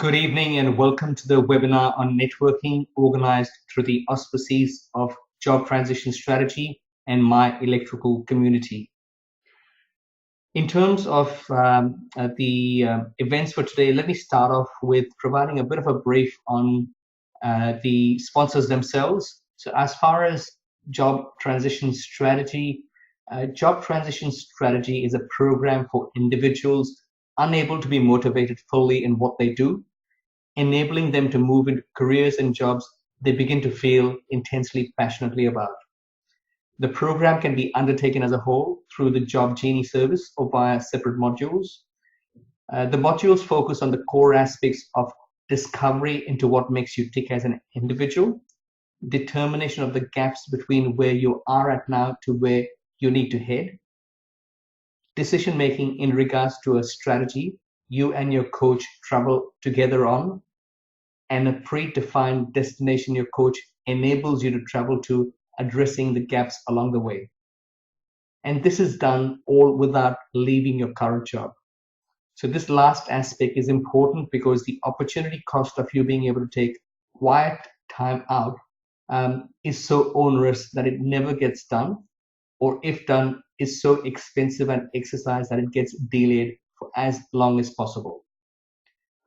Good evening and welcome to the webinar on networking organized through the auspices of Job Transition Strategy and My Electrical Community. In terms of the events for today, let me start off with providing a bit of a brief on the sponsors themselves. So as far as Job Transition Strategy is a program for individuals unable to be motivated fully in what they do, enabling them to move into careers and jobs they begin to feel intensely passionately about. The program can be undertaken as a whole through the Job Genie service or via separate modules. The modules focus on the core aspects of discovery into what makes you tick as an individual, determination of the gaps between where you are at now to where you need to head, decision making in regards to a strategy you and your coach travel together on, and a predefined destination your coach enables you to travel to, addressing the gaps along the way. And this is done all without leaving your current job. So this last aspect is important because the opportunity cost of you being able to take quiet time out is so onerous that it never gets done, or if done, is so expensive an exercise that it gets delayed for as long as possible.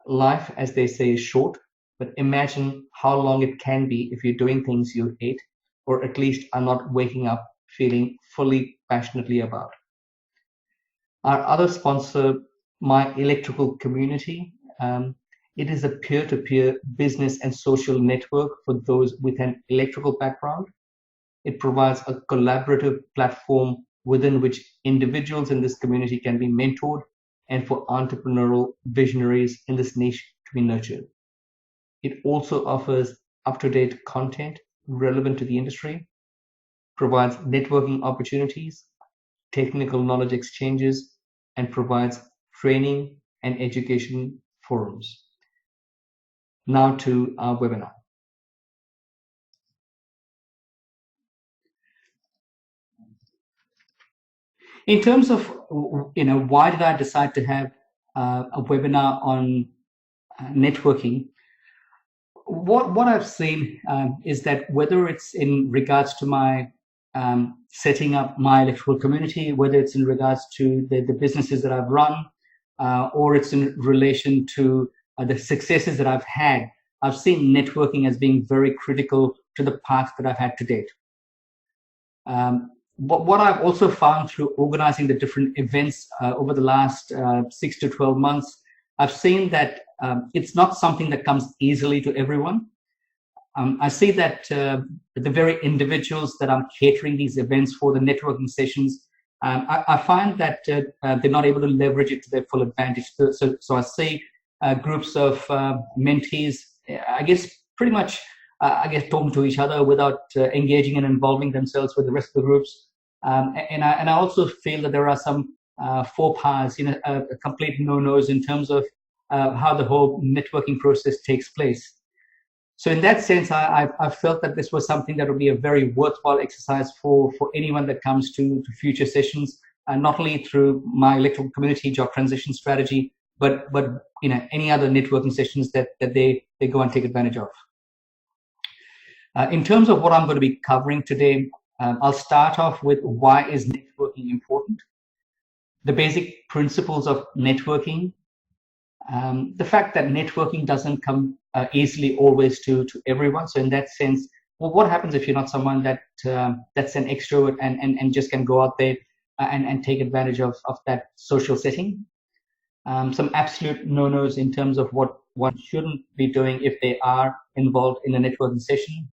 Life, as they say, is short, but imagine how long it can be if you're doing things you hate, or at least are not waking up feeling fully passionately about. Our other sponsor, My Electrical Community, it is a peer-to-peer business and social network for those with an electrical background. It provides a collaborative platform within which individuals in this community can be mentored and for entrepreneurial visionaries in this niche to be nurtured. It also offers up-to-date content relevant to the industry, provides networking opportunities, technical knowledge exchanges, and provides training and education forums. Now to our webinar. In terms of, why did I decide to have a webinar on networking? What I've seen is that whether it's in regards to my setting up my electrical community, whether it's in regards to the businesses that I've run, or it's in relation to the successes that I've had, I've seen networking as being very critical to the path that I've had to date. But what I've also found through organizing the different events over the last 6 to 12 months, I've seen that it's not something that comes easily to everyone. I see that the very individuals that I'm catering these events for, the networking sessions, I find that they're not able to leverage it to their full advantage. So I see groups of mentees, I guess, pretty much, talking to each other without engaging and involving themselves with the rest of the groups. And I also feel that there are some faux pas, complete no-nos in terms of how the whole networking process takes place. So in that sense, I felt that this was something that would be a very worthwhile exercise for anyone that comes to future sessions, not only through my electrical community job transition strategy, but any other networking sessions that they go and take advantage of. In terms of what I'm going to be covering today, I'll start off with why is networking important, the basic principles of networking, the fact that networking doesn't come easily always to everyone. So in that sense, well, what happens if you're not someone that's an extrovert and just can go out there and take advantage of that social setting? Some absolute no-nos in terms of what one shouldn't be doing if they are involved in a networking session.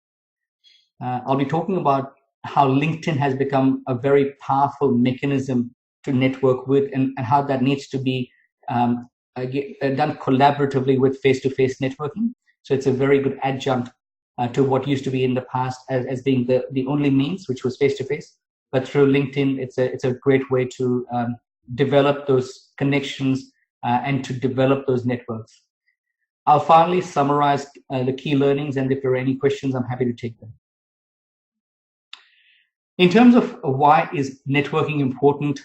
I'll be talking about how LinkedIn has become a very powerful mechanism to network with, and how that needs to be done collaboratively with face-to-face networking. So it's a very good adjunct to what used to be in the past as being the only means, which was face-to-face. But through LinkedIn, it's a great way to develop those connections and to develop those networks. I'll finally summarize the key learnings, and if there are any questions, I'm happy to take them. In terms of why is networking important,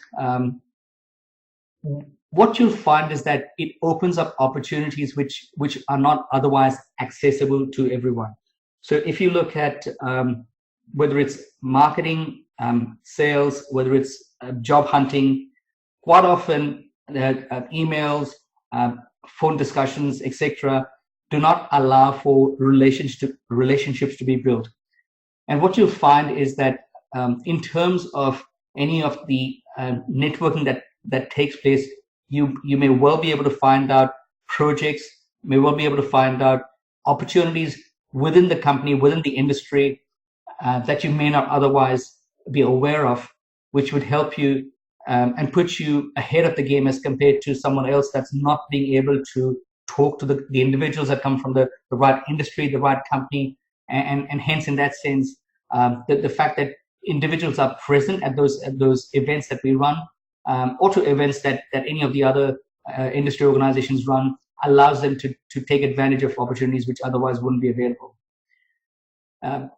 what you'll find is that it opens up opportunities which are not otherwise accessible to everyone. So if you look at whether it's marketing, sales, whether it's job hunting, quite often emails, phone discussions, etc., do not allow for relationships to be built. And what you'll find is that in terms of any of the networking that takes place, you may well be able to find out projects, may well be able to find out opportunities within the company, within the industry, that you may not otherwise be aware of, which would help you and put you ahead of the game as compared to someone else that's not being able to talk to the individuals that come from the right industry, the right company, and hence in that sense, the fact that individuals are present at those events that we run, or to events that any of the other industry organizations run, allows them to take advantage of opportunities which otherwise wouldn't be available.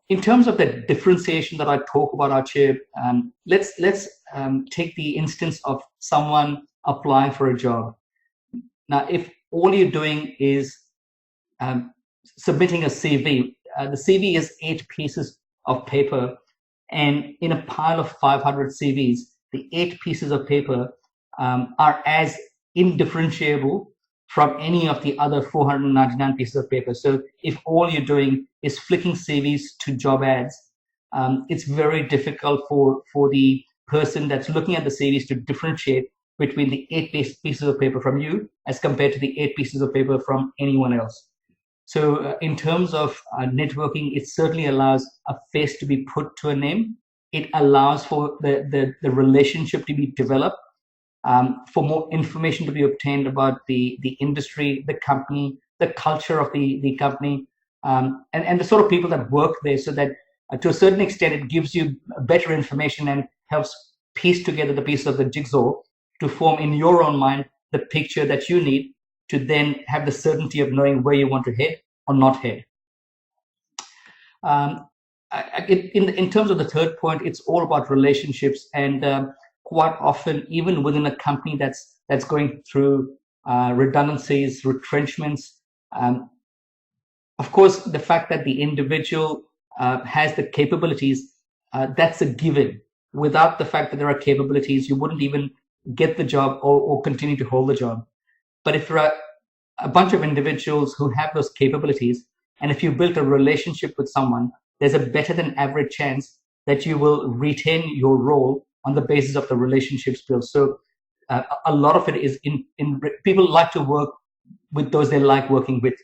In terms of the differentiation that I talk about, Archie, let's take the instance of someone applying for a job. Now, if all you're doing is submitting a CV, the CV is 8 pieces of paper, and in a pile of 500 CVs, the 8 pieces of paper are as indifferentiable from any of the other 499 pieces of paper. So if all you're doing is flicking CVs to job ads, it's very difficult for the person that's looking at the CVs to differentiate between the 8 pieces of paper from you as compared to the 8 pieces of paper from anyone else. So in terms of networking, it certainly allows a face to be put to a name. It allows for the relationship to be developed, for more information to be obtained about the industry, the company, the culture of the company, and the sort of people that work there, so that to a certain extent it gives you better information and helps piece together the pieces of the jigsaw to form in your own mind the picture that you need to then have the certainty of knowing where you want to head or not head. In terms of the third point, it's all about relationships, and quite often, even within a company that's going through redundancies, retrenchments, of course, the fact that the individual has the capabilities, that's a given. Without the fact that there are capabilities, you wouldn't even get the job or continue to hold the job. But if there are a bunch of individuals who have those capabilities, and if you built a relationship with someone, there's a better than average chance that you will retain your role on the basis of the relationships built. So a lot of it is in people like to work with those they like working with.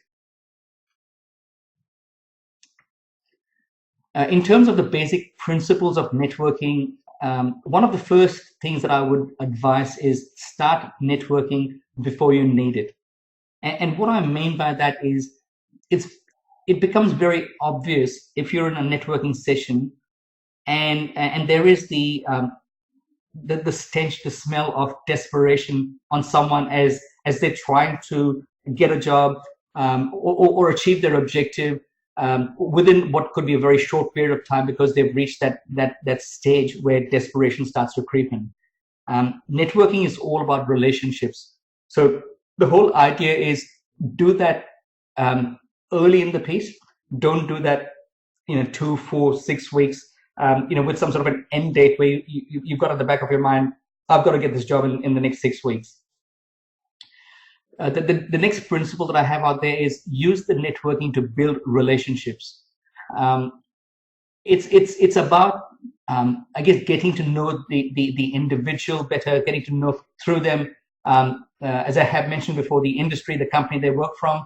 In terms of the basic principles of networking, one of the first things that I would advise is start networking before you need it. And what I mean by that is it becomes very obvious if you're in a networking session and there is the stench, the smell of desperation on someone as they're trying to get a job or achieve their objective within what could be a very short period of time, because they've reached that stage where desperation starts to creep in. Networking is all about relationships. So the whole idea is do that early in the piece. Don't do that 2, 4, 6 weeks with some sort of an end date where you've got at the back of your mind, I've got to get this job in the next 6 weeks. The next principle that I have out there is use the networking to build relationships. It's about I guess getting to know the individual better, getting to know through them, as I have mentioned before, the industry, the company they work from,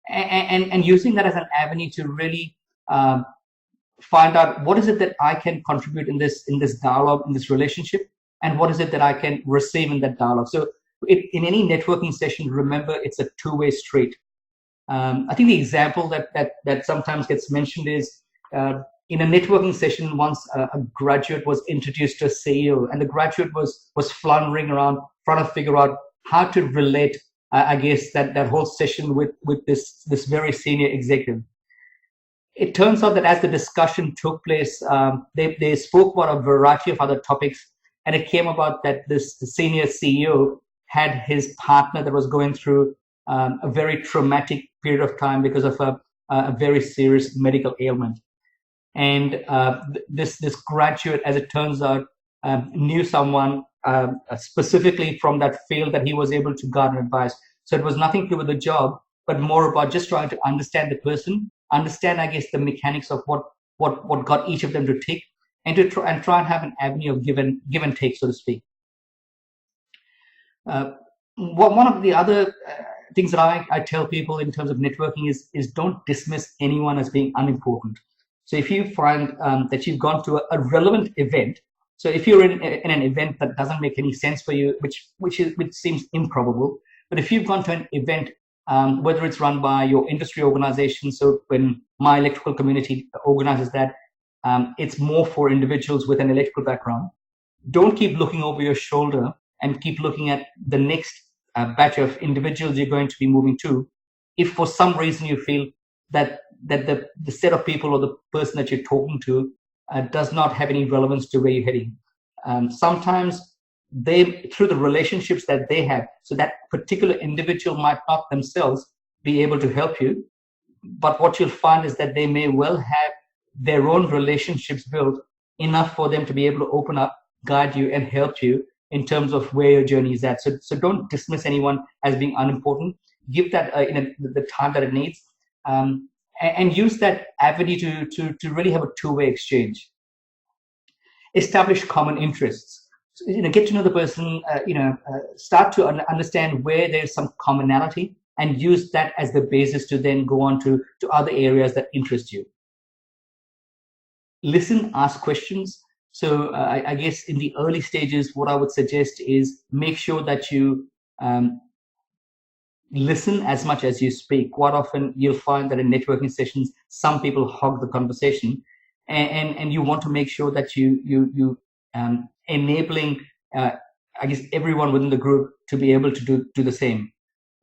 and using that as an avenue to really find out what is it that I can contribute in this dialogue, in this relationship, and what is it that I can receive in that dialogue. So in any networking session, remember it's a two-way street. I think the example that sometimes gets mentioned is in a networking session once a graduate was introduced to a CEO, and the graduate was floundering around trying to figure out how to relate, I guess, that whole session with this very senior executive. It turns out that as the discussion took place, they spoke about a variety of other topics, and it came about that the senior CEO had his partner that was going through a very traumatic period of time because of a very serious medical ailment. And this graduate, as it turns out, knew someone specifically from that field that he was able to garner advice. So it was nothing to do with the job, but more about just trying to understand the person, understand, I guess, the mechanics of what got each of them to tick, and to try and have an avenue of give and take, so to speak. One of the other things that I tell people in terms of networking is don't dismiss anyone as being unimportant. So if you find that you've gone to a relevant event, so if you're in an event that doesn't make any sense for you, which seems improbable, but if you've gone to an event, whether it's run by your industry organization, so when my electrical community organizes that, it's more for individuals with an electrical background. Don't keep looking over your shoulder and keep looking at the next batch of individuals you're going to be moving to. If for some reason you feel that the set of people or the person that you're talking to does not have any relevance to where you're heading, sometimes they, through the relationships that they have, so that particular individual might not themselves be able to help you, but what you'll find is that they may well have their own relationships built enough for them to be able to open up, guide you, and help you in terms of where your journey is at. So don't dismiss anyone as being unimportant. Give that the time that it needs, and use that avenue to really have a two-way exchange. Establish common interests. So, get to know the person. Start to understand where there's some commonality, and use that as the basis to then go on to other areas that interest you. Listen, ask questions. So I guess in the early stages, what I would suggest is make sure that you listen as much as you speak. Quite often you'll find that in networking sessions, some people hog the conversation, and you want to make sure that you enabling, I guess, everyone within the group to be able to do the same.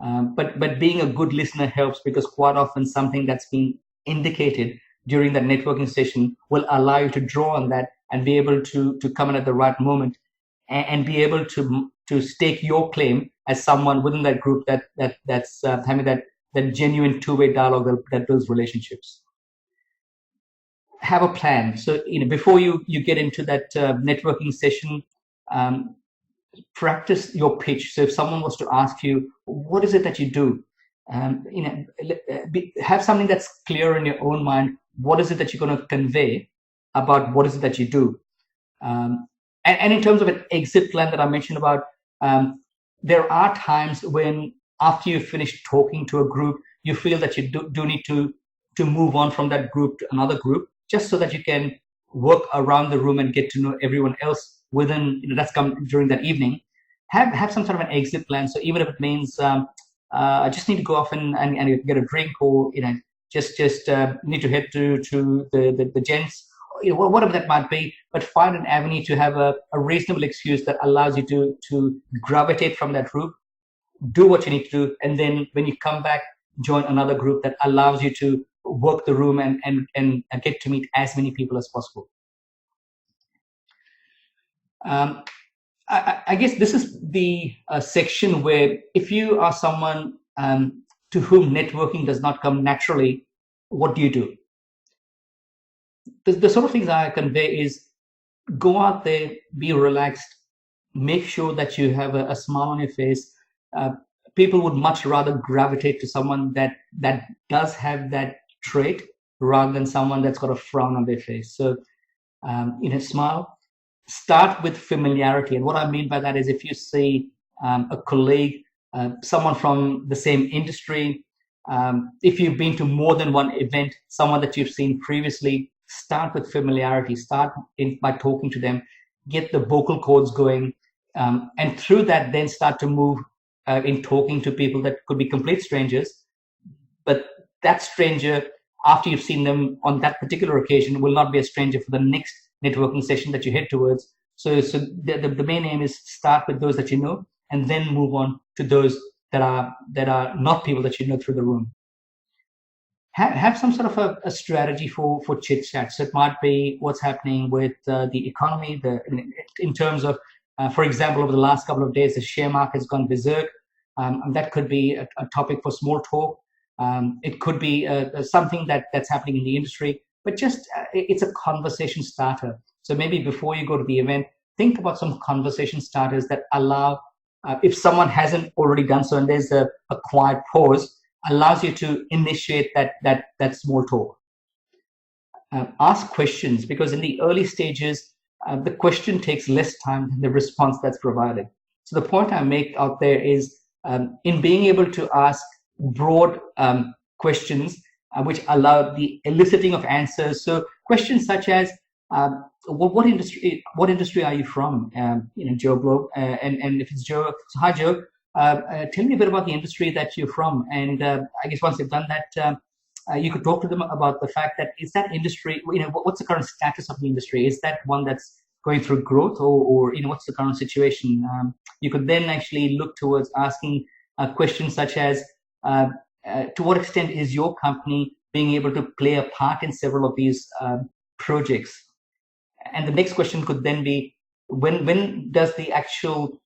But being a good listener helps, because quite often something that's been indicated during that networking session will allow you to draw on that and be able to come in at the right moment, and be able to stake your claim as someone within that group that's having that genuine two-way dialogue that builds relationships. Have a plan. So before you get into that networking session, practice your pitch. So if someone was to ask you, what is it that you do? Have something that's clear in your own mind. What is it that you're going to convey about what is it that you do? And in terms of an exit plan that I mentioned about, there are times when after you finish talking to a group, you feel that you do need to move on from that group to another group, just so that you can work around the room and get to know everyone else within, that's come during that evening. Have some sort of an exit plan. So even if it means I just need to go off and get a drink, or just need to head to the gents, whatever that might be, but find an avenue to have a reasonable excuse that allows you to gravitate from that group, do what you need to do, and then when you come back, join another group that allows you to work the room and get to meet as many people as possible. I guess this is the section where if you are someone to whom networking does not come naturally, what do you do? The sort of things I convey is go out there, be relaxed, make sure that you have a smile on your face. People would much rather gravitate to someone that does have that trait rather than someone that's got a frown on their face. So, smile. Start with familiarity. And what I mean by that is if you see a colleague, someone from the same industry, if you've been to more than one event, someone that you've seen previously, start with familiarity. Start by talking to them, get the vocal cords going, and through that then start to move in talking to people that could be complete strangers, but that stranger, after you've seen them on that particular occasion, will not be a stranger for the next networking session that you head towards. So the main aim is start with those that you know, and then move on to those that are not people that you know through the room. Have some sort of a strategy for chit chat. So it might be what's happening with the economy, in terms of For example, over the last couple of days, the share market has gone berserk. And that could be a topic for small talk. It could be something that's happening in the industry, but just it's a conversation starter. So maybe before you go to the event, think about some conversation starters that allow, if someone hasn't already done so, and there's a quiet pause, allows you to initiate that small talk. Ask questions, because in the early stages, the question takes less time than the response that's provided. So the point I make out there is, in being able to ask broad questions which allow the eliciting of answers. So questions such as, what industry are you from? Joe Blow, and if it's Joe, so hi Joe, tell me a bit about the industry that you're from. And I guess once they've done that, you could talk to them about the fact that, is that industry, what's the current status of the industry? Is that one that's going through growth, or what's the current situation? You could then actually look towards asking questions such as, to what extent is your company being able to play a part in several of these projects? And the next question could then be, when does the actual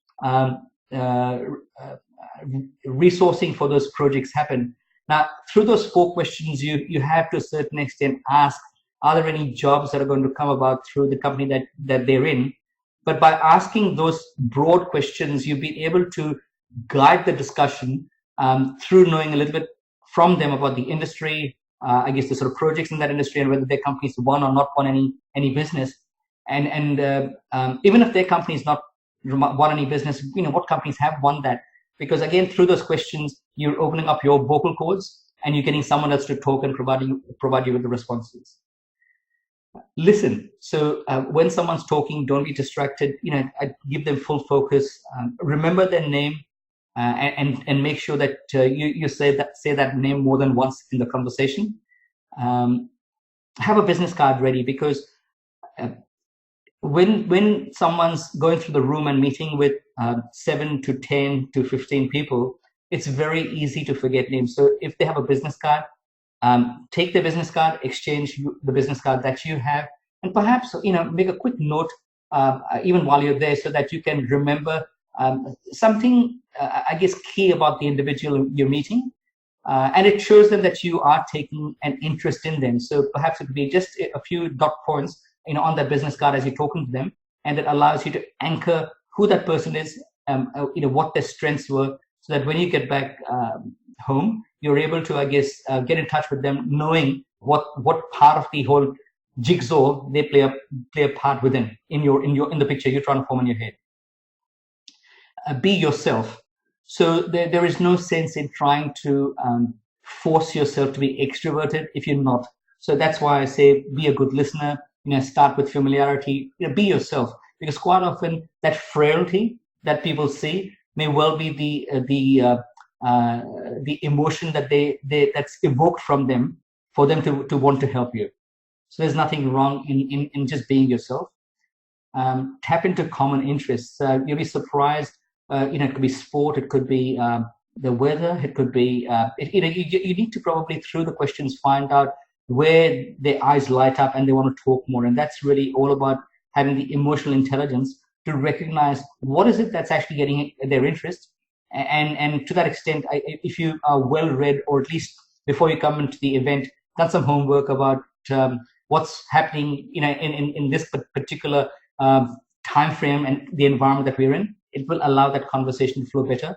resourcing for those projects happen? Now, through those 4 questions, you have to a certain extent ask, are there any jobs that are going to come about through the company that they're in? But by asking those broad questions, you'll be able to guide the discussion through knowing a little bit from them about the industry, I guess the sort of projects in that industry, and whether their company's won or not won any business. And even if their company's not won any business, what companies have won that? Because again, through those questions, you're opening up your vocal cords, and you're getting someone else to talk and provide you with the responses. Listen. So when someone's talking, don't be distracted. I give them full focus. Remember their name, and make sure that you say that name more than once in the conversation. Have a business card ready, because when someone's going through the room and meeting with 7 to 10 to 15 people, it's very easy to forget names. So if they have a business card, take their business card, exchange the business card that you have, and perhaps make a quick note even while you're there, so that you can remember something I guess key about the individual you're meeting, and it shows them that you are taking an interest in them. So perhaps it could be just a few dot points on that business card as you're talking to them, and it allows you to anchor who that person is, what their strengths were, so that when you get back home, you're able to, I guess, get in touch with them, knowing what part of the whole jigsaw they play a part within in the picture you're trying to form in your head. Be yourself. So there is no sense in trying to force yourself to be extroverted if you're not. So that's why I say, be a good listener. Start with familiarity. Be yourself, because quite often that frailty that people see may well be the emotion that's evoked from them for them to want to help you. So there's nothing wrong in just being yourself. Tap into common interests. You'll be surprised. It could be sport. It could be the weather. It could be. You need to probably, through the questions, find out where their eyes light up and they want to talk more. And that's really all about having the emotional intelligence to recognize what is it that's actually getting their interest. And to that extent, if you are well read, or at least before you come into the event, done some homework about what's happening, in this particular time frame and the environment that we're in, it will allow that conversation to flow better.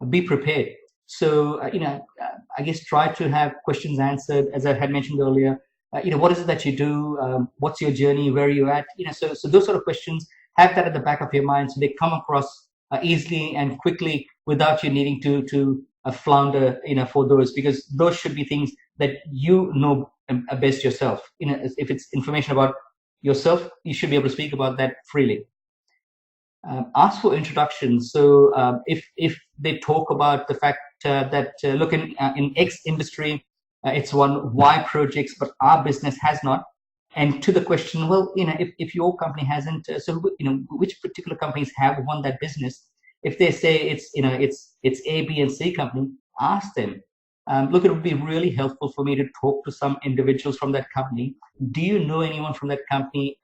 Be prepared. So, I guess try to have questions answered, as I had mentioned earlier. What is it that you do? What's your journey? Where are you at? So those sort of questions, have that at the back of your mind, so they come across easily and quickly without you needing to flounder, for those, because those should be things that best yourself. If it's information about yourself, you should be able to speak about that freely. Ask for introductions. So if they talk about the fact that look, in X industry, it's won Y projects, but our business has not. And to the question, well, if your company hasn't, so which particular companies have won that business? If they say it's A, B, and C company, ask them. Look, it would be really helpful for me to talk to some individuals from that company. Do you know anyone from that company?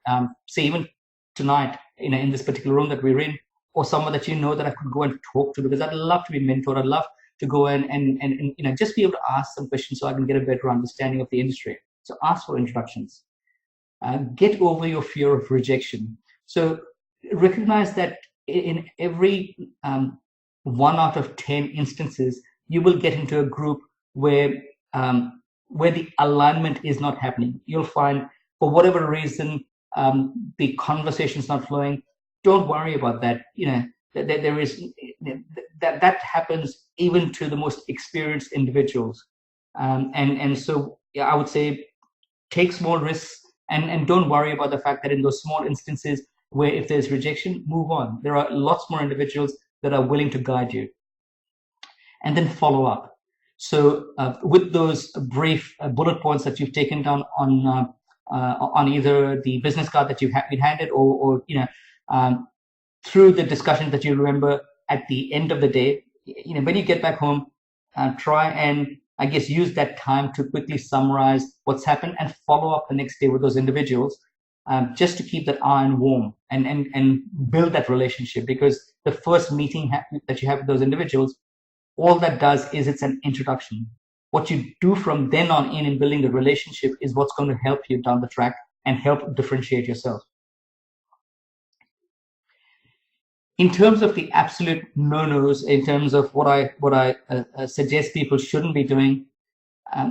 Say even tonight, in this particular room that we're in, or someone that you know that I could go and talk to, because I'd love to be mentored. I'd love to go and just be able to ask some questions so I can get a better understanding of the industry. So ask for introductions. Get over your fear of rejection. So recognize that in every 1 out of 10 instances, you will get into a group where the alignment is not happening. You'll find, for whatever reason, the conversation's not flowing. Don't worry about that. There is that happens even to the most experienced individuals. And so yeah, I would say take small risks, and don't worry about the fact that in those small instances where if there's rejection, move on. There are lots more individuals that are willing to guide you. And then follow up. So with those brief bullet points that you've taken down on either the business card that you've been handed, or through the discussion that you remember at the end of the day, when you get back home, try and I guess use that time to quickly summarize what's happened and follow up the next day with those individuals, just to keep that iron warm and build that relationship. Because the first meeting that you have with those individuals, all that does is it's an introduction. What you do from then on in building the relationship is what's going to help you down the track and help differentiate yourself. In terms of the absolute no-nos, in terms of what I suggest people shouldn't be doing,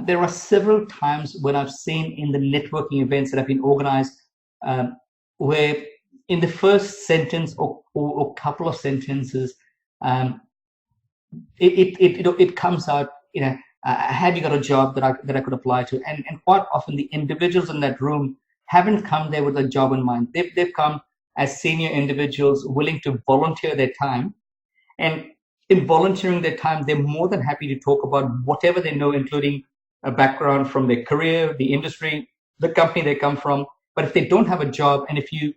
there are several times when I've seen in the networking events that have been organized, where in the first sentence or couple of sentences, it comes out, have you got a job that I could apply to? And quite often the individuals in that room haven't come there with a job in mind. They've come as senior individuals willing to volunteer their time. And in volunteering their time, they're more than happy to talk about whatever they know, including a background from their career, the industry, the company they come from. But if they don't have a job, and if you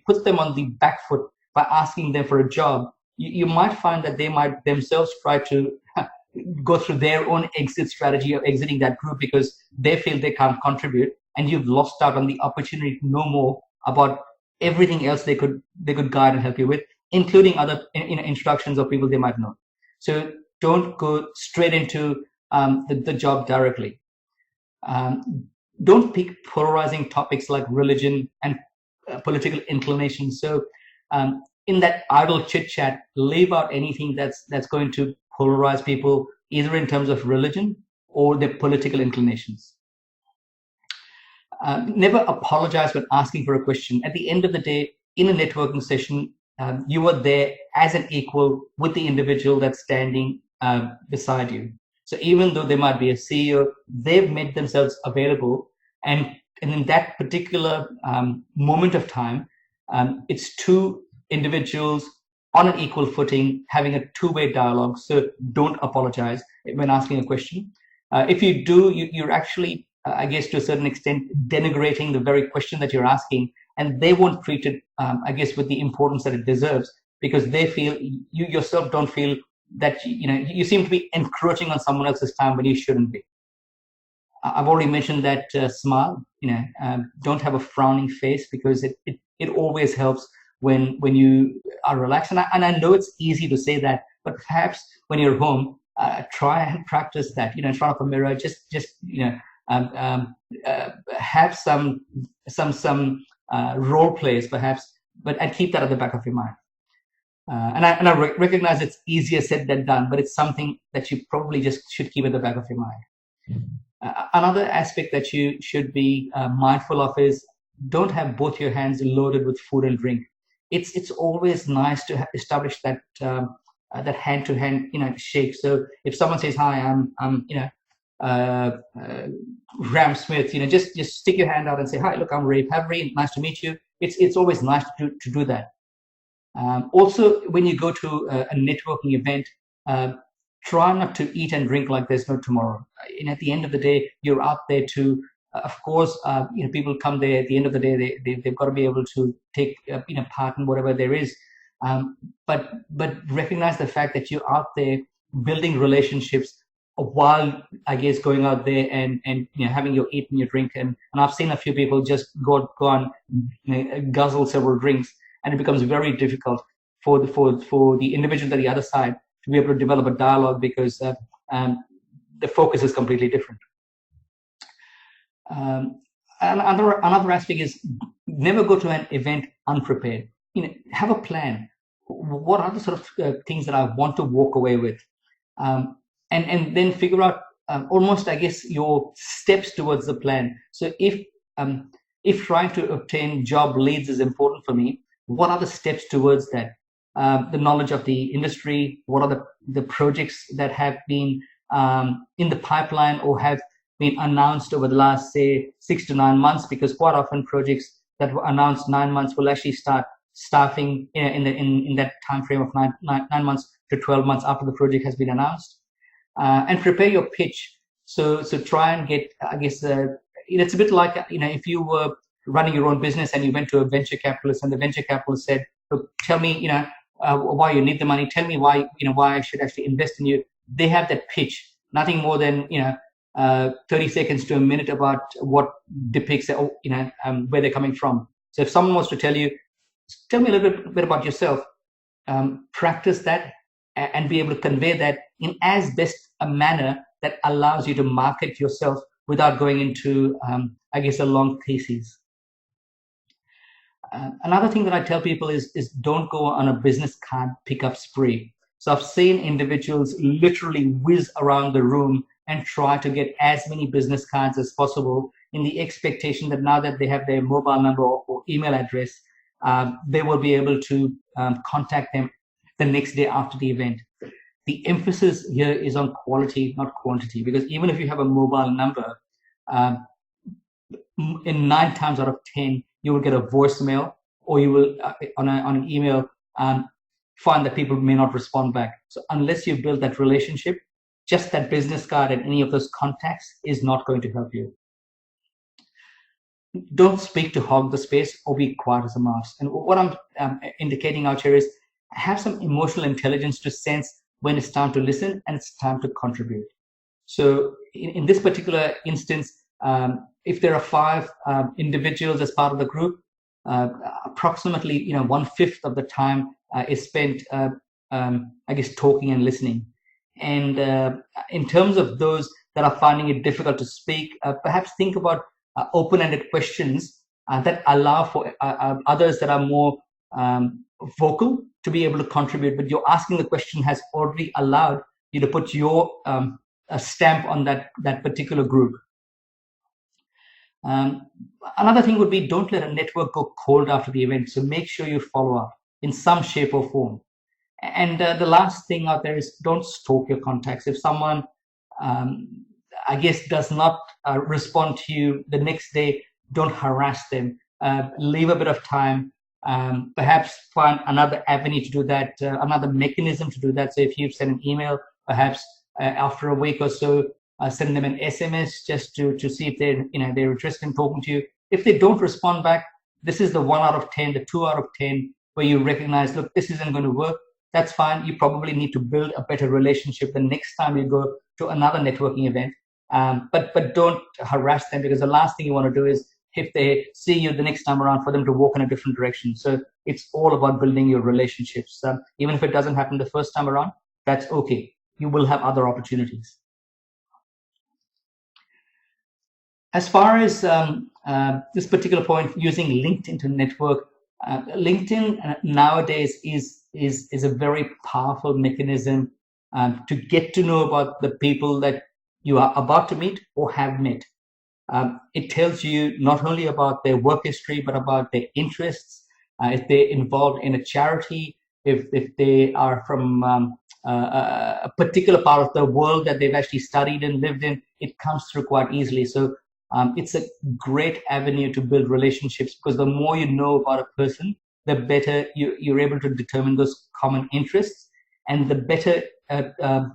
put them on the back foot by asking them for a job, you might find that they might themselves try to go through their own exit strategy of exiting that group because they feel they can't contribute, and you've lost out on the opportunity to know more about everything else they could guide and help you with, including other introductions of people they might know. So don't go straight into the job directly. Don't pick polarizing topics like religion and political inclinations. So in that idle chit chat, leave out anything that's going to polarize people, either in terms of religion or their political inclinations. Never apologize when asking for a question. At the end of the day, in a networking session, you are there as an equal with the individual that's standing beside you. So even though they might be a CEO, they've made themselves available. And in that particular moment of time, it's two individuals on an equal footing, having a two-way dialogue. So don't apologize when asking a question. If you do, you're actually, I guess, to a certain extent, denigrating the very question that you're asking, and they won't treat it, I guess, with the importance that it deserves, because they feel, you yourself don't feel that, you seem to be encroaching on someone else's time when you shouldn't be. I've already mentioned that smile, don't have a frowning face, because it always helps when you are relaxed. And I know it's easy to say that, but perhaps when you're home, try and practice that, in front of a mirror, just have some role plays perhaps, and keep that at the back of your mind. And I recognize it's easier said than done, but it's something that you probably just should keep at the back of your mind. Another aspect that you should be mindful of is don't have both your hands loaded with food and drink. It's always nice to establish that that hand-to-hand shake. So if someone says, "Hi, I'm Ram Smith," just stick your hand out and say, "Hi, look, I'm Ray Pavry. Nice to meet you." It's always nice to do that. Also, when you go to a networking event, try not to eat and drink like there's no tomorrow. And at the end of the day, you're out there to, of course, people come there. At the end of the day, they've got to be able to take part in whatever there is. But recognize the fact that you're out there building relationships while, I guess, going out there and having your eat and your drink. And I've seen a few people just go on guzzle several drinks, and it becomes very difficult for the individual at the other side to be able to develop a dialogue because the focus is completely different. Another aspect is never go to an event unprepared. Have a plan. What are the sort of things that I want to walk away with, and then figure out almost, I guess, your steps towards the plan. So if trying to obtain job leads is important for me, what are the steps towards that? The knowledge of the industry. What are the projects that have been in the pipeline or have been announced over the last, say, 6 to 9 months? Because quite often projects that were announced 9 months will actually start staffing in that time frame of 9 months to 12 months after the project has been announced. And prepare your pitch. So try and get, I guess, it's a bit like, if you were running your own business and you went to a venture capitalist and the venture capitalist said, look, tell me, why you need the money. Tell me why I should actually invest in you. They have that pitch, nothing more than 30 seconds to a minute about what depicts where they're coming from. So if someone wants to tell me a little bit about yourself, practice that and be able to convey that in as best a manner that allows you to market yourself without going into, I guess, a long thesis. Another thing that I tell people is don't go on a business card pickup spree. So I've seen individuals literally whiz around the room and try to get as many business cards as possible in the expectation that now that they have their mobile number or email address, they will be able to contact them the next day after the event. The emphasis here is on quality, not quantity, because even if you have a mobile number, in 9 times out of 10, you will get a voicemail, or you will, on an email, find that people may not respond back. So unless you build that relationship, just that business card and any of those contacts is not going to help you. Don't speak to hog the space or be quiet as a mouse. And what I'm indicating out here is have some emotional intelligence to sense when it's time to listen and it's time to contribute. So in this particular instance, if there are 5 individuals as part of the group, approximately 1/5 of the time is spent, I guess, talking and listening. And in terms of those that are finding it difficult to speak, perhaps think about open-ended questions that allow for others that are more vocal to be able to contribute. But you're asking the question has already allowed you to put your a stamp on that particular group. Another thing would be don't let a network go cold after the event. So make sure you follow up in some shape or form. And the last thing out there is don't stalk your contacts. If someone, I guess, does not respond to you the next day, don't harass them. Leave a bit of time. Perhaps find another avenue to do that, another mechanism to do that. So if you've sent an email, perhaps after a week or so, send them an SMS just to see if they're interested in talking to you. If they don't respond back, this is the 1 out of 10, the 2 out of 10, where you recognize, look, this isn't going to work. That's fine. You probably need to build a better relationship the next time you go to another networking event. But don't harass them, because the last thing you want to do is, if they see you the next time around, for them to walk in a different direction. So it's all about building your relationships. Even if it doesn't happen the first time around, that's okay. You will have other opportunities. As far as this particular point, using LinkedIn to network, LinkedIn nowadays is a very powerful mechanism to get to know about the people that you are about to meet or have met. It tells you not only about their work history, but about their interests, if they're involved in a charity, if they are from a particular part of the world that they've actually studied and lived in. It comes through quite easily. So it's a great avenue to build relationships, because the more you know about a person, the better you're able to determine those common interests, and the better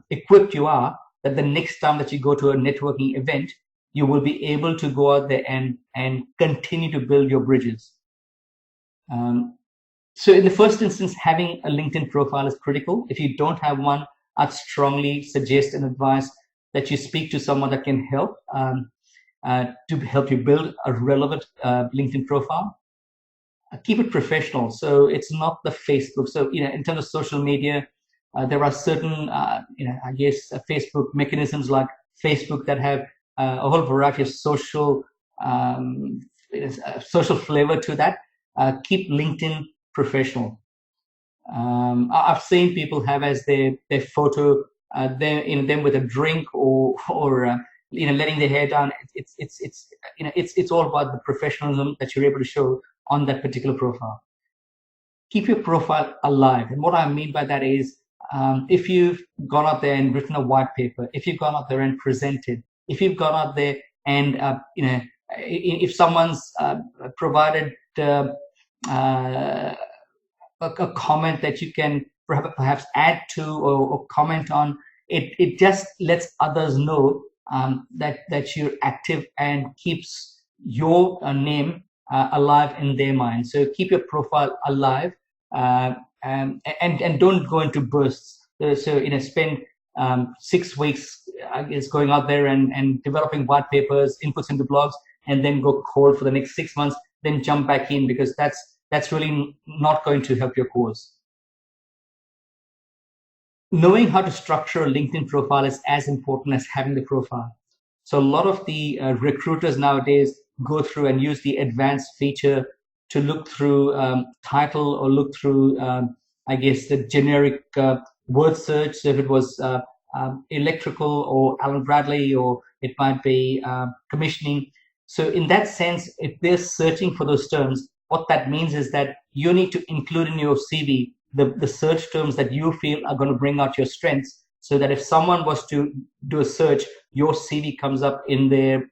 equipped you are that the next time that you go to a networking event, you will be able to go out there and continue to build your bridges. So in the first instance, having a LinkedIn profile is critical. If you don't have one, I'd strongly suggest and advise that you speak to someone that can help to help you build a relevant LinkedIn profile. Keep it professional. So it's not the Facebook. So, in terms of social media, there are certain, I guess, Facebook mechanisms like Facebook that have a whole variety of um, social flavor to that. Keep LinkedIn professional. I've seen people have as their photo, them with a drink, or letting their hair down. It's all about the professionalism that you're able to show on that particular profile. Keep your profile alive, and what I mean by that is, if you've gone out there and written a white paper, if you've gone out there and presented, if you've gone out there and if someone's provided a comment that you can perhaps add to, or comment on, it just lets others know that you're active and keeps your name alive in their mind. So keep your profile alive, and don't go into bursts. So spend 6 weeks, I guess, going out there and developing white papers, inputs into blogs, and then go cold for the next 6 months, then jump back in, because that's really not going to help your cause. Knowing how to structure a LinkedIn profile is as important as having the profile. So a lot of the recruiters nowadays go through and use the advanced feature to look through title, or look through, I guess, the generic word search. So if it was electrical or Alan Bradley, or it might be commissioning. So in that sense, if they're searching for those terms, what that means is that you need to include in your CV the search terms that you feel are going to bring out your strengths, so that if someone was to do a search, your CV comes up in their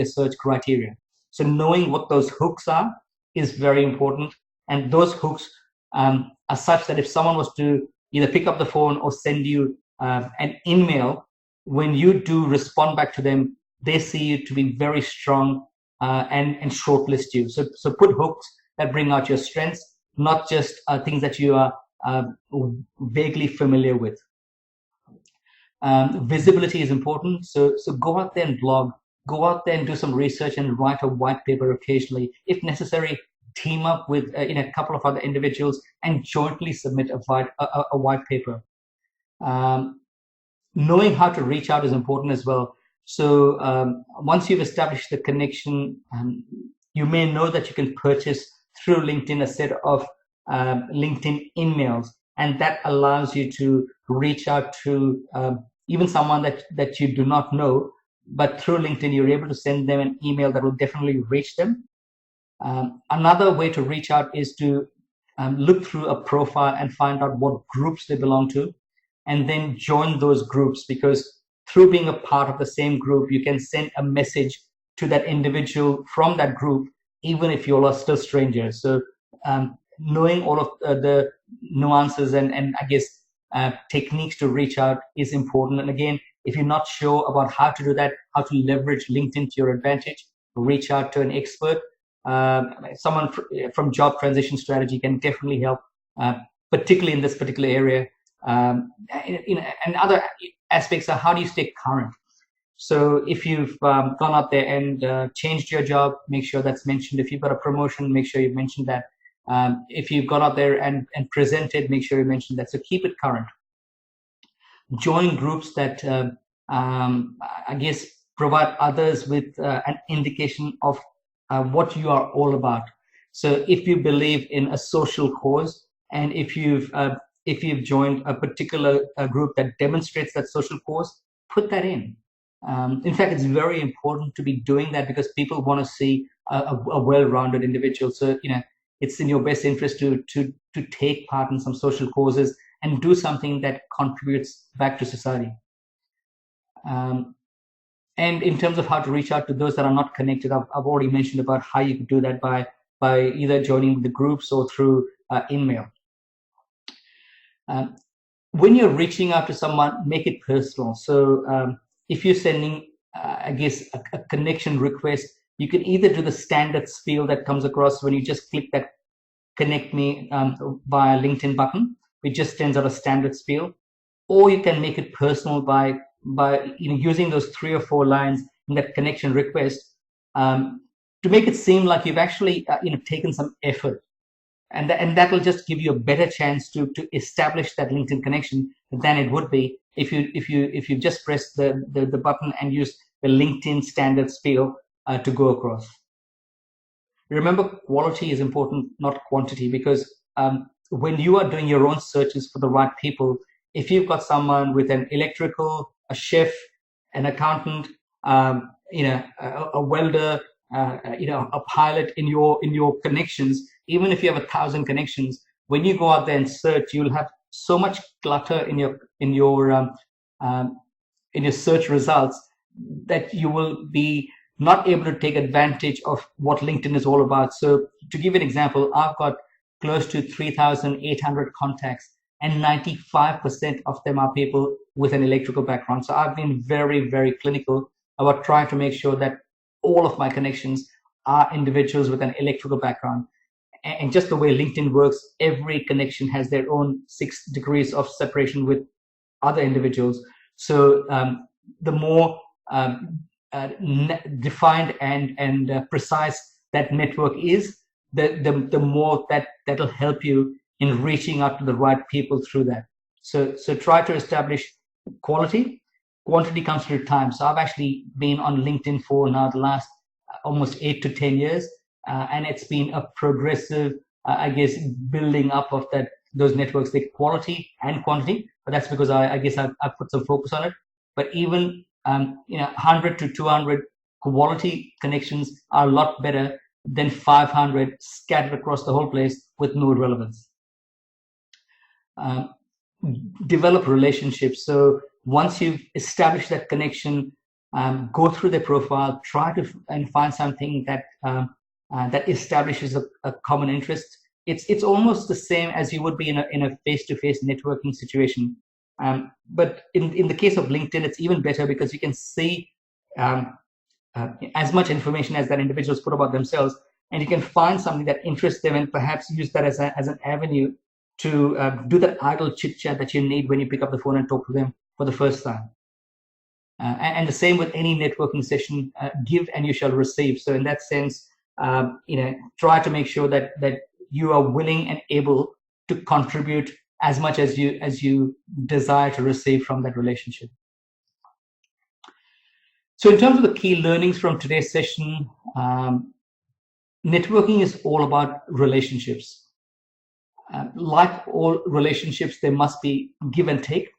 search criteria. So knowing what those hooks are is very important, and those hooks are such that if someone was to either pick up the phone or send you an email, when you do respond back to them, they see you to be very strong, and shortlist you. So put hooks that bring out your strengths, not just things that you are vaguely familiar with. Visibility is important. So go out there and blog, go out there and do some research and write a white paper occasionally. If necessary, team up with a couple of other individuals and jointly submit a white paper. Knowing how to reach out is important as well. So once you've established the connection, you may know that you can purchase through LinkedIn a set of LinkedIn emails, and that allows you to reach out to even someone that you do not know, but through LinkedIn you're able to send them an email that will definitely reach them. Another way to reach out is to look through a profile and find out what groups they belong to, and then join those groups, because through being a part of the same group, you can send a message to that individual from that group, even if you all are still strangers. So knowing all of the nuances and I guess techniques to reach out is important. And again, if you're not sure about how to do that, how to leverage LinkedIn to your advantage, reach out to an expert. Someone from Job Transition Strategy can definitely help, particularly in this particular area. And other aspects are, how do you stay current? So if you've gone out there and changed your job, make sure that's mentioned. If you've got a promotion, make sure you've mentioned that. If you've gone out there and presented, make sure you mention that. So keep it current. Join groups that I guess provide others with an indication of what you are all about. So if you believe in a social cause, and if you've joined a particular group that demonstrates that social cause, put that in. In fact, it's very important to be doing that, because people want to see a well-rounded individual. So it's in your best interest to take part in some social causes and do something that contributes back to society. And in terms of how to reach out to those that are not connected, I've already mentioned about how you can do that by either joining the groups or through email. When you're reaching out to someone, make it personal. So if you're sending, I guess, a connection request, you can either do the standard spiel that comes across when you just click that connect me via LinkedIn button, which just sends out a standard spiel, or you can make it personal by using those 3 or 4 lines in that connection request to make it seem like you've actually taken some effort and that will just give you a better chance to establish that LinkedIn connection than it would be if you just press the button and use the LinkedIn standard spiel to go across. Remember, quality is important, not quantity, because when you are doing your own searches for the right people, if you've got someone with an electrical, a chef, an accountant, a welder, a pilot in your connections, even if you have 1,000 connections, when you go out there and search, you'll have so much clutter in your search results that you will be not able to take advantage of what LinkedIn is all about. So to give you an example, I've got close to 3,800 contacts, and 95% of them are people with an electrical background. So I've been very, very clinical about trying to make sure that all of my connections are individuals with an electrical background. And just the way LinkedIn works, every connection has their own 6 degrees of separation with other individuals. So the more defined and precise that network is, the more that'll help you in reaching out to the right people through that. So try to establish quality. Quantity comes through time. So I've actually been on LinkedIn for now the last almost 8 to 10 years, and it's been a progressive, building up of those networks, the quality and quantity. But that's because I guess I've put some focus on it. But even 100 to 200 quality connections are a lot better than 500 scattered across the whole place with no relevance. Develop relationships. So once you've established that connection, go through their profile, try to and find something that establishes a common interest. It's almost the same as you would be in a face-to-face networking situation. But in the case of LinkedIn, it's even better because you can see as much information as that individual's put about themselves, and you can find something that interests them and perhaps use that as an avenue to do that idle chit chat that you need when you pick up the phone and talk to them for the first time. And the same with any networking session, give and you shall receive. So in that sense, try to make sure that you are willing and able to contribute as much as you desire to receive from that relationship. So in terms of the key learnings from today's session, networking is all about relationships. Like all relationships, there must be give and take,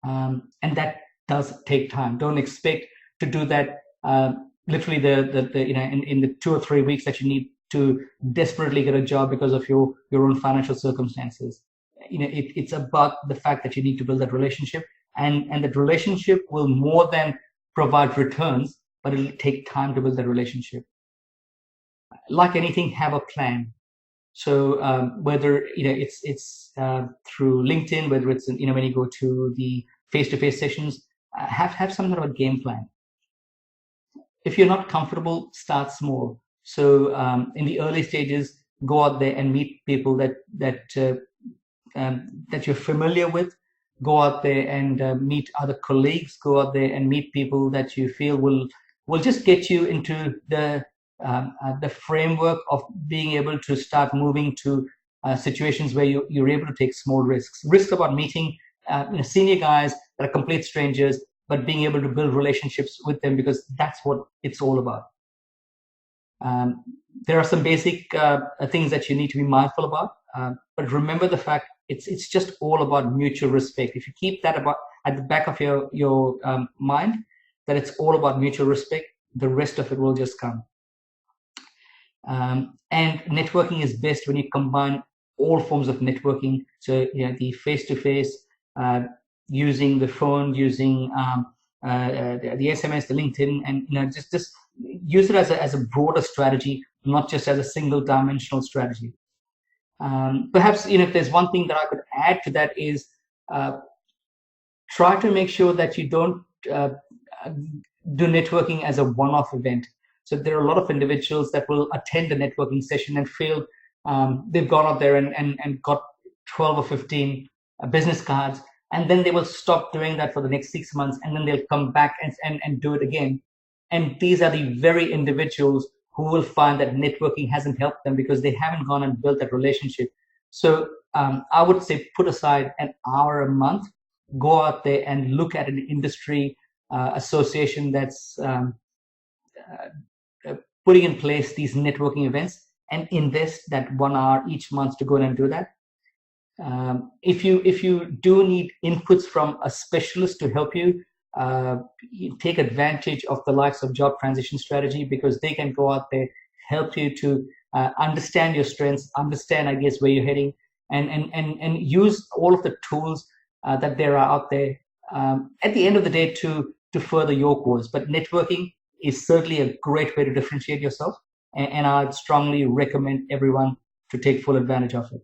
and that does take time. Don't expect to do that literally in the 2 or 3 weeks that you need to desperately get a job because of your own financial circumstances. It's about the fact that you need to build that relationship, and that relationship will more than provide returns, but it'll take time to build that relationship. Like anything, have a plan. So whether it's through LinkedIn, whether it's when you go to the face-to-face sessions, have some sort of a game plan. If you're not comfortable, start small. So in the early stages, go out there and meet people that you're familiar with. Go out there and meet other colleagues. Go out there and meet people that you feel will just get you into the framework of being able to start moving to situations where you're able to take small risks. Risks about meeting senior guys that are complete strangers, but being able to build relationships with them, because that's what it's all about. There are some basic things that you need to be mindful about, but remember the fact it's just all about mutual respect. If you keep that at the back of your mind, that it's all about mutual respect, the rest of it will just come. And networking is best when you combine all forms of networking. So the face-to-face, using the phone, using the SMS, the LinkedIn, and just use it as a broader strategy, not just as a single-dimensional strategy. Perhaps if there's one thing that I could add to that is try to make sure that you don't do networking as a one-off event. So there are a lot of individuals that will attend a networking session and feel they've gone out there and got 12 or 15 business cards, and then they will stop doing that for the next 6 months, and then they'll come back and do it again. And these are the very individuals who will find that networking hasn't helped them because they haven't gone and built that relationship. So I would say put aside an hour a month, go out there and look at an industry association that's putting in place these networking events, and invest that 1 hour each month to go in and do that. If you do need inputs from a specialist to help you, take advantage of the likes of Job Transition Strategy, because they can go out there, help you to understand your strengths, understand, I guess, where you're heading, and use all of the tools that there are out there at the end of the day to further your goals. But networking is certainly a great way to differentiate yourself, and I'd strongly recommend everyone to take full advantage of it.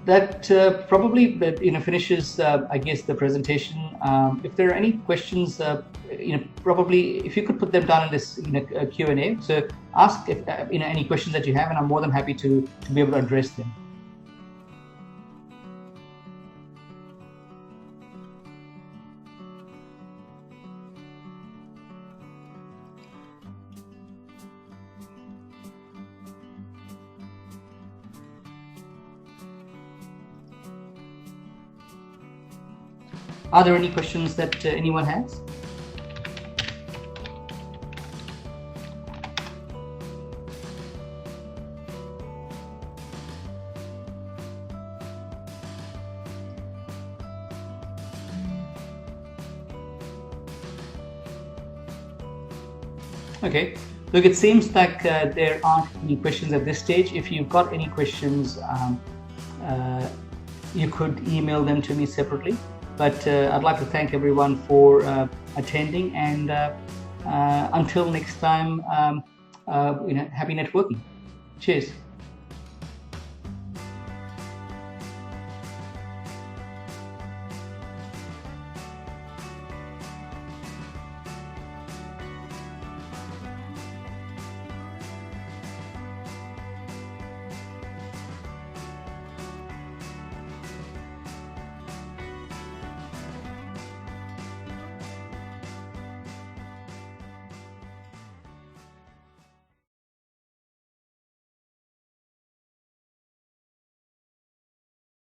That probably finishes, I guess, the presentation. If there are any questions, probably if you could put them down in this Q&A. So ask if any questions that you have, and I'm more than happy to be able to address them. Are there any questions that anyone has? Okay, look, it seems like there aren't any questions at this stage. If you've got any questions, you could email them to me separately. But I'd like to thank everyone for attending, and until next time, happy networking. Cheers.